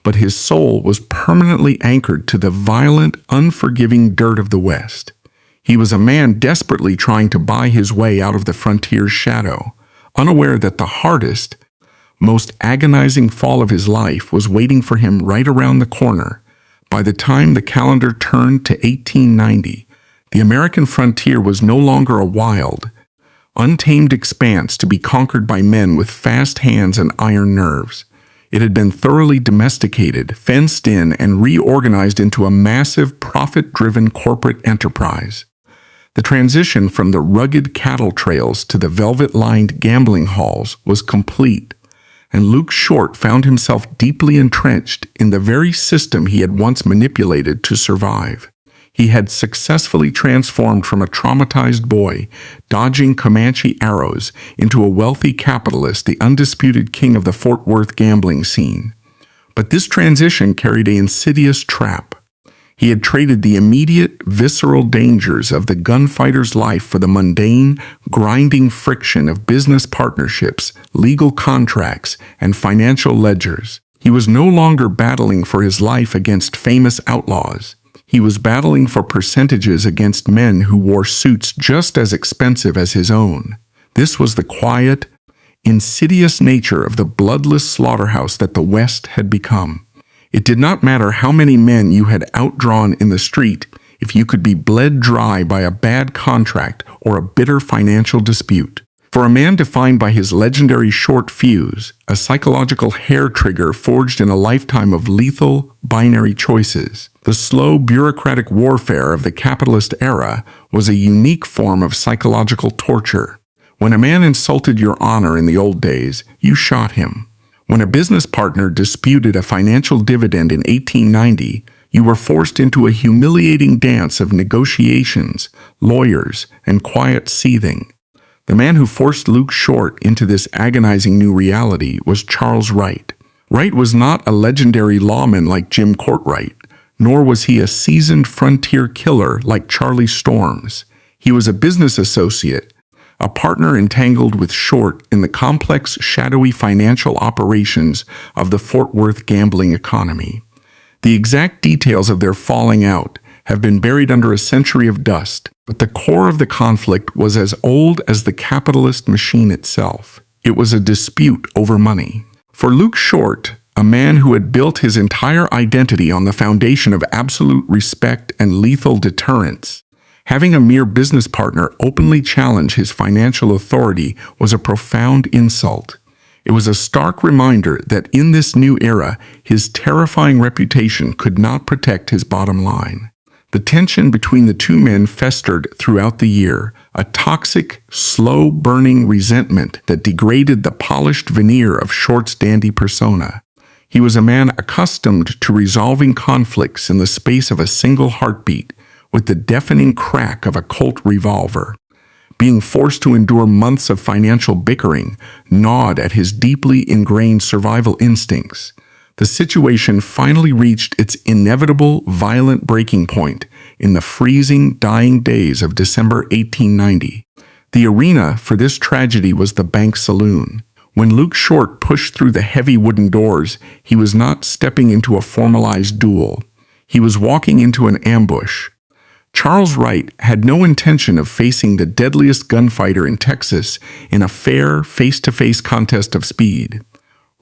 but his soul was permanently anchored to the violent, unforgiving dirt of the West. He was a man desperately trying to buy his way out of the frontier's shadow, unaware that the hardest, most agonizing fall of his life was waiting for him right around the corner. By the time the calendar turned to 1890, the American frontier was no longer a wild, untamed expanse to be conquered by men with fast hands and iron nerves. It had been thoroughly domesticated, fenced in, and reorganized into a massive, profit-driven corporate enterprise. The transition from the rugged cattle trails to the velvet-lined gambling halls was complete, and Luke Short found himself deeply entrenched in the very system he had once manipulated to survive. He had successfully transformed from a traumatized boy, dodging Comanche arrows, into a wealthy capitalist, the undisputed king of the Fort Worth gambling scene. But this transition carried an insidious trap. He had traded the immediate, visceral dangers of the gunfighter's life for the mundane, grinding friction of business partnerships, legal contracts, and financial ledgers. He was no longer battling for his life against famous outlaws. He was battling for percentages against men who wore suits just as expensive as his own. This was the quiet, insidious nature of the bloodless slaughterhouse that the West had become. It did not matter how many men you had outdrawn in the street. if you could be bled dry by a bad contract or a bitter financial dispute. For a man defined by his legendary short fuse, a psychological hair trigger forged in a lifetime of lethal, binary choices, the slow, bureaucratic warfare of the capitalist era was a unique form of psychological torture. When a man insulted your honor in the old days, you shot him. When a business partner disputed a financial dividend in 1890, you were forced into a humiliating dance of negotiations, lawyers, and quiet seething. The man who forced Luke Short into this agonizing new reality was Charles Wright. Wright was not a legendary lawman like Jim Courtwright, nor was he a seasoned frontier killer like Charlie Storms. He was a business associate, a partner entangled with Short in the complex, shadowy financial operations of the Fort Worth gambling economy. The exact details of their falling out have been buried under a century of dust, but the core of the conflict was as old as the capitalist machine itself. It was a dispute over money. For Luke Short, a man who had built his entire identity on the foundation of absolute respect and lethal deterrence, having a mere business partner openly challenge his financial authority was a profound insult. It was a stark reminder that in this new era, his terrifying reputation could not protect his bottom line. The tension between the two men festered throughout the year, a toxic, slow-burning resentment that degraded the polished veneer of Short's dandy persona. He was a man accustomed to resolving conflicts in the space of a single heartbeat, with the deafening crack of a Colt revolver. Being forced to endure months of financial bickering gnawed at his deeply ingrained survival instincts. The situation finally reached its inevitable, violent breaking point in the freezing, dying days of December 1890. The arena for this tragedy was the bank saloon. When Luke Short pushed through the heavy wooden doors, he was not stepping into a formalized duel. He was walking into an ambush. Charles Wright had no intention of facing the deadliest gunfighter in Texas in a fair, face-to-face contest of speed.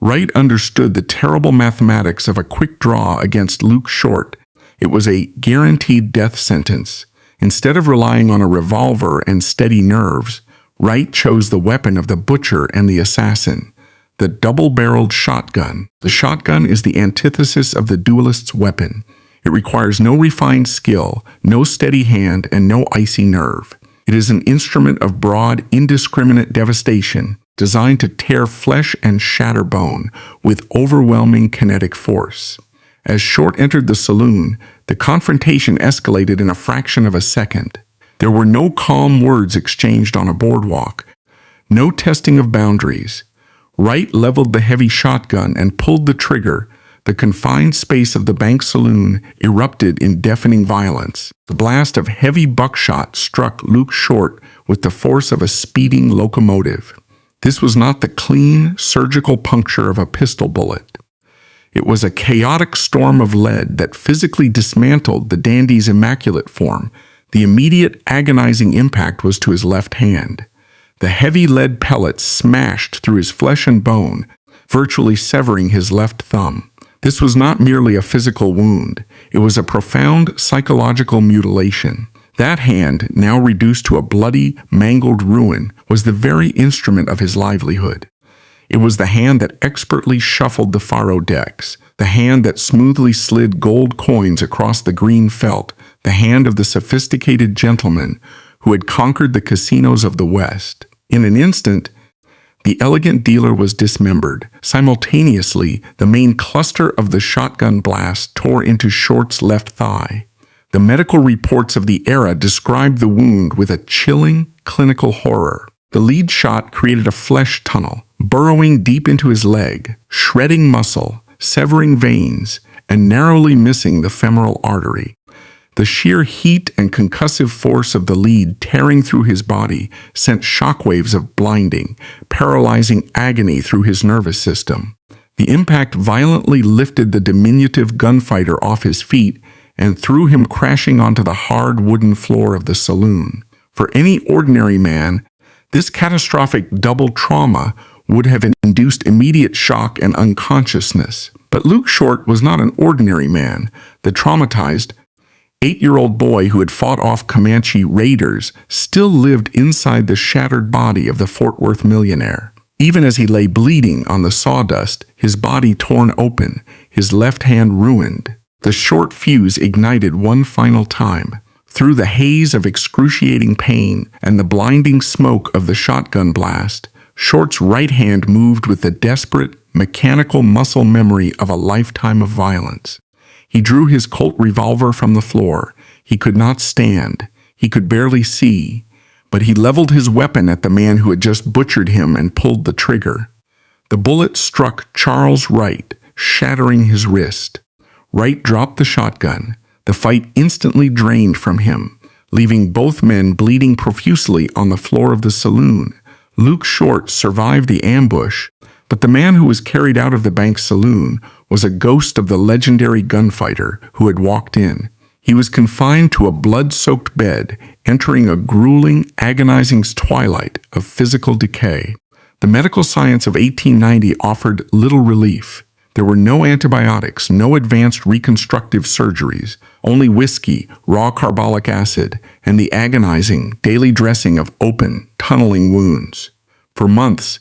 Wright understood the terrible mathematics of a quick draw against Luke Short. It was a guaranteed death sentence. Instead of relying on a revolver and steady nerves, Wright chose the weapon of the butcher and the assassin, the double-barreled shotgun. The shotgun is the antithesis of the duelist's weapon. It requires no refined skill, no steady hand, and no icy nerve. It is an instrument of broad, indiscriminate devastation, designed to tear flesh and shatter bone with overwhelming kinetic force. As Short entered the saloon, the confrontation escalated in a fraction of a second. There were no calm words exchanged on a boardwalk, no testing of boundaries. Wright leveled the heavy shotgun and pulled the trigger. The confined space of the bank saloon erupted in deafening violence. The blast of heavy buckshot struck Luke Short with the force of a speeding locomotive. This was not the clean, surgical puncture of a pistol bullet. It was a chaotic storm of lead that physically dismantled the dandy's immaculate form. The immediate, agonizing impact was to his left hand. The heavy lead pellets smashed through his flesh and bone, virtually severing his left thumb. This was not merely a physical wound. It was a profound psychological mutilation. That hand, now reduced to a bloody, mangled ruin, was the very instrument of his livelihood. It was the hand that expertly shuffled the faro decks, the hand that smoothly slid gold coins across the green felt, the hand of the sophisticated gentleman who had conquered the casinos of the West. In an instant, the elegant dealer was dismembered. Simultaneously, the main cluster of the shotgun blast tore into Short's left thigh. The medical reports of the era described the wound with a chilling, clinical horror. The lead shot created a flesh tunnel, burrowing deep into his leg, shredding muscle, severing veins, and narrowly missing the femoral artery. The sheer heat and concussive force of the lead tearing through his body sent shockwaves of blinding, paralyzing agony through his nervous system. The impact violently lifted the diminutive gunfighter off his feet and threw him crashing onto the hard wooden floor of the saloon. For any ordinary man, this catastrophic double trauma would have induced immediate shock and unconsciousness. But Luke Short was not an ordinary man. The traumatized, 8-year-old boy who had fought off Comanche raiders still lived inside the shattered body of the Fort Worth millionaire. Even as he lay bleeding on the sawdust, his body torn open, his left hand ruined, the short fuse ignited one final time. Through the haze of excruciating pain and the blinding smoke of the shotgun blast, Short's right hand moved with the desperate, mechanical muscle memory of a lifetime of violence. He drew his Colt revolver from the floor. He could not stand. He could barely see. But he leveled his weapon at the man who had just butchered him and pulled the trigger. The bullet struck Charles Wright, shattering his wrist. Wright dropped the shotgun. The fight instantly drained from him, leaving both men bleeding profusely on the floor of the saloon. Luke Short survived the ambush, but the man who was carried out of the bank's saloon was a ghost of the legendary gunfighter who had walked in. He was confined to a blood-soaked bed, entering a grueling, agonizing twilight of physical decay. The medical science of 1890 offered little relief. There were no antibiotics, no advanced reconstructive surgeries, only whiskey, raw carbolic acid, and the agonizing daily dressing of open, tunneling wounds. For months,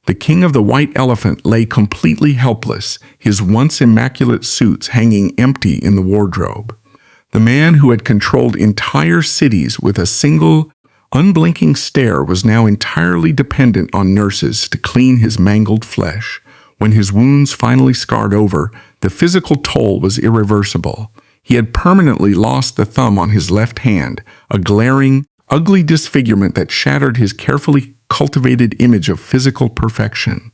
the king of the white elephant lay completely helpless, his once immaculate suits hanging empty in the wardrobe. The man who had controlled entire cities with a single, unblinking stare was now entirely dependent on nurses to clean his mangled flesh. When his wounds finally scarred over, the physical toll was irreversible. He had permanently lost the thumb on his left hand, a glaring, ugly disfigurement that shattered his carefully cultivated image of physical perfection.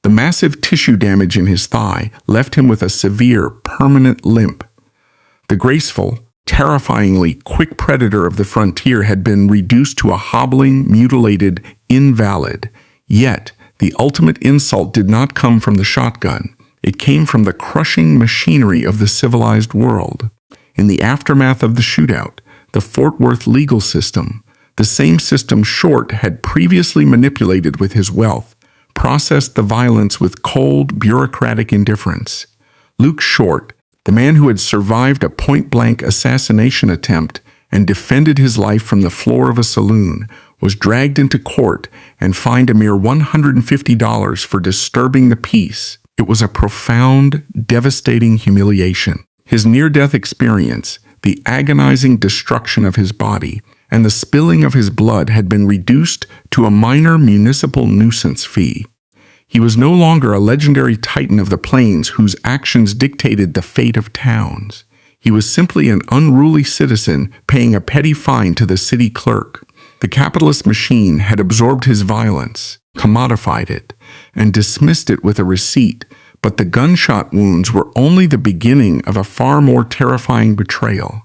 The massive tissue damage in his thigh left him with a severe, permanent limp. The graceful, terrifyingly quick predator of the frontier had been reduced to a hobbling, mutilated invalid. Yet, the ultimate insult did not come from the shotgun. It came from the crushing machinery of the civilized world. In the aftermath of the shootout, the Fort Worth legal system, the same system Short had previously manipulated with his wealth, processed the violence with cold, bureaucratic indifference. Luke Short, the man who had survived a point-blank assassination attempt and defended his life from the floor of a saloon, was dragged into court and fined a mere $150 for disturbing the peace. It was a profound, devastating humiliation. His near-death experience, the agonizing destruction of his body, and the spilling of his blood had been reduced to a minor municipal nuisance fee. He was no longer a legendary titan of the plains whose actions dictated the fate of towns. He was simply an unruly citizen paying a petty fine to the city clerk. The capitalist machine had absorbed his violence, commodified it, and dismissed it with a receipt, but the gunshot wounds were only the beginning of a far more terrifying betrayal.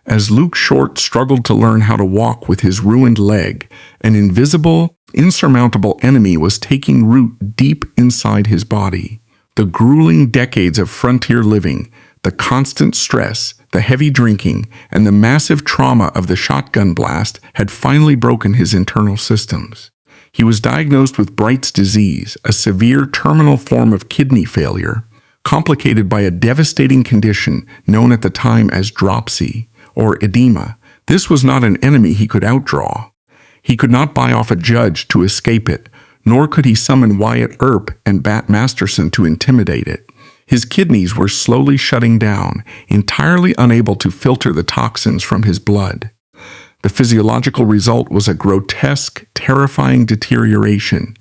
As Luke Short struggled to learn how to walk with his ruined leg, an invisible, insurmountable enemy was taking root deep inside his body. The grueling decades of frontier living, the constant stress, the heavy drinking, and the massive trauma of the shotgun blast had finally broken his internal systems. He was diagnosed with Bright's disease, a severe terminal form of kidney failure, complicated by a devastating condition known at the time as dropsy, or edema. This was not an enemy he could outdraw. He could not buy off a judge to escape it, nor could he summon Wyatt Earp and Bat Masterson to intimidate it. His kidneys were slowly shutting down, entirely unable to filter the toxins from his blood. The physiological result was a grotesque, terrifying deterioration.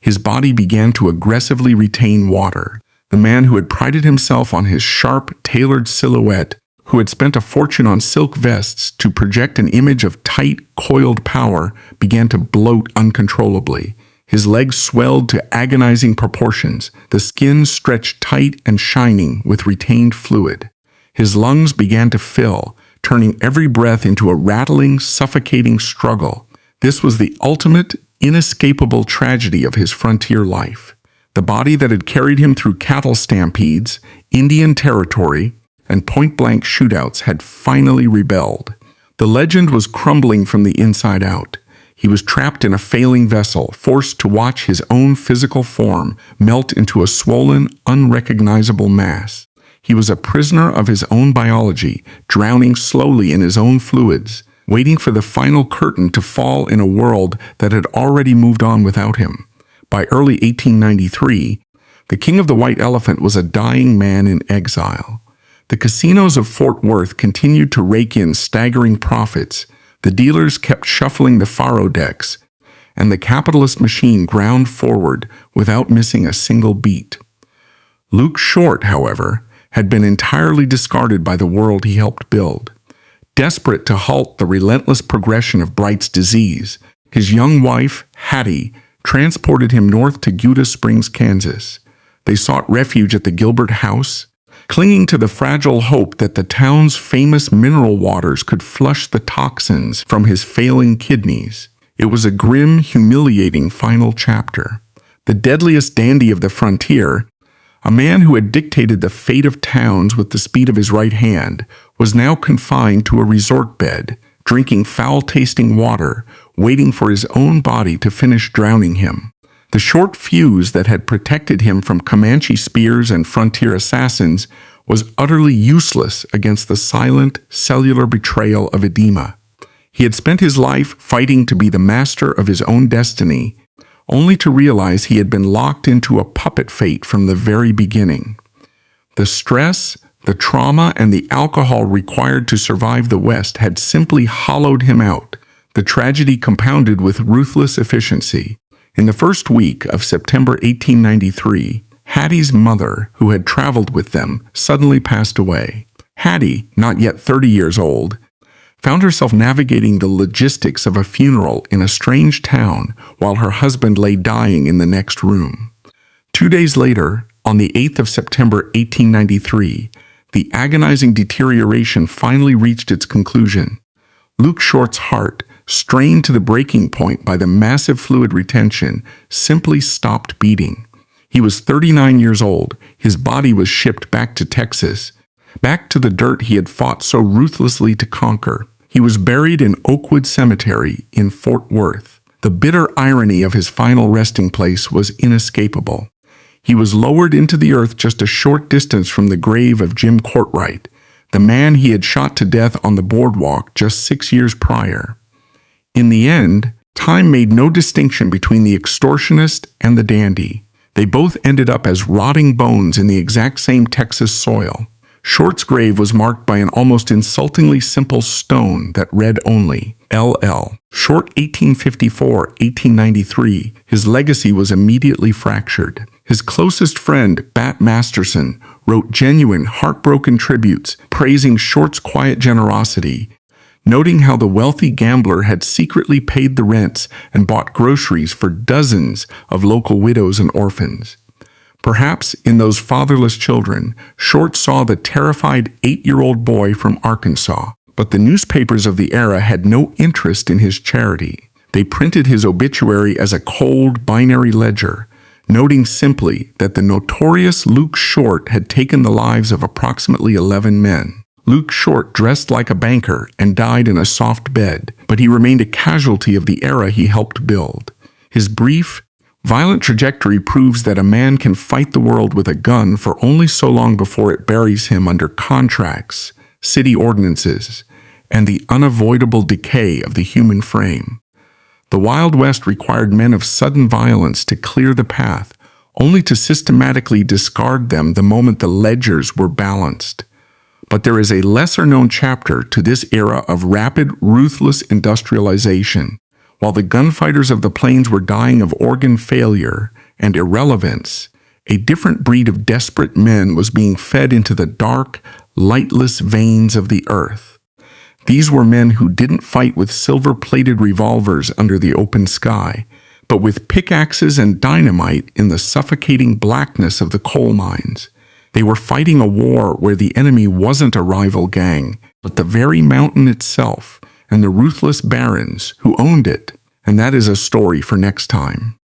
His body began to aggressively retain water. The man who had prided himself on his sharp, tailored silhouette, who had spent a fortune on silk vests to project an image of tight, coiled power, began to bloat uncontrollably. His legs swelled to agonizing proportions, the skin stretched tight and shining with retained fluid. His lungs began to fill, turning every breath into a rattling, suffocating struggle. This was the ultimate, inescapable tragedy of his frontier life. The body that had carried him through cattle stampedes, Indian territory, and point-blank shootouts had finally rebelled. The legend was crumbling from the inside out. He was trapped in a failing vessel, forced to watch his own physical form melt into a swollen, unrecognizable mass. He was a prisoner of his own biology, drowning slowly in his own fluids, waiting for the final curtain to fall in a world that had already moved on without him. By early 1893, the King of the White Elephant was a dying man in exile. The casinos of Fort Worth continued to rake in staggering profits, the dealers kept shuffling the faro decks, and the capitalist machine ground forward without missing a single beat. Luke Short, however, had been entirely discarded by the world he helped build. Desperate to halt the relentless progression of Bright's disease, his young wife, Hattie, transported him north to Gouda Springs, Kansas. They sought refuge at the Gilbert House, clinging to the fragile hope that the town's famous mineral waters could flush the toxins from his failing kidneys. It was a grim, humiliating final chapter. The deadliest dandy of the frontier, a man who had dictated the fate of towns with the speed of his right hand, was now confined to a resort bed, drinking foul-tasting water, waiting for his own body to finish drowning him. The short fuse that had protected him from Comanche spears and frontier assassins was utterly useless against the silent, cellular betrayal of edema. He had spent his life fighting to be the master of his own destiny, only to realize he had been locked into a puppet fate from the very beginning. The stress, the trauma, and the alcohol required to survive the West had simply hollowed him out, the tragedy compounded with ruthless efficiency. In the first week of September 1893, Hattie's mother, who had traveled with them, suddenly passed away. Hattie, not yet 30 years old, found herself navigating the logistics of a funeral in a strange town while her husband lay dying in the next room. 2 days later, on the 8th of September 1893, the agonizing deterioration finally reached its conclusion. Luke Short's heart, strained to the breaking point by the massive fluid retention, simply stopped beating. He was 39 years old. His body was shipped back to Texas, back to the dirt he had fought so ruthlessly to conquer. He was buried in Oakwood Cemetery in Fort Worth. The bitter irony of his final resting place was inescapable. He was lowered into the earth just a short distance from the grave of Jim Courtwright, the man he had shot to death on the boardwalk just 6 years prior. In the end, time made no distinction between the extortionist and the dandy. They both ended up as rotting bones in the exact same Texas soil. Short's grave was marked by an almost insultingly simple stone that read only LL. Short 1854-1893, his legacy was immediately fractured. His closest friend, Bat Masterson, wrote genuine, heartbroken tributes praising Short's quiet generosity, noting how the wealthy gambler had secretly paid the rents and bought groceries for dozens of local widows and orphans. Perhaps in those fatherless children, Short saw the terrified 8-year-old boy from Arkansas. But the newspapers of the era had no interest in his charity. They printed his obituary as a cold, binary ledger, noting simply that the notorious Luke Short had taken the lives of approximately 11 men. Luke Short dressed like a banker and died in a soft bed, but he remained a casualty of the era he helped build. His brief, violent trajectory proves that a man can fight the world with a gun for only so long before it buries him under contracts, city ordinances, and the unavoidable decay of the human frame. The Wild West required men of sudden violence to clear the path, only to systematically discard them the moment the ledgers were balanced. But there is a lesser-known chapter to this era of rapid, ruthless industrialization. While the gunfighters of the plains were dying of organ failure and irrelevance, a different breed of desperate men was being fed into the dark, lightless veins of the earth. These were men who didn't fight with silver-plated revolvers under the open sky, but with pickaxes and dynamite in the suffocating blackness of the coal mines. They were fighting a war where the enemy wasn't a rival gang, but the very mountain itself, and the ruthless barons who owned it. And that is a story for next time.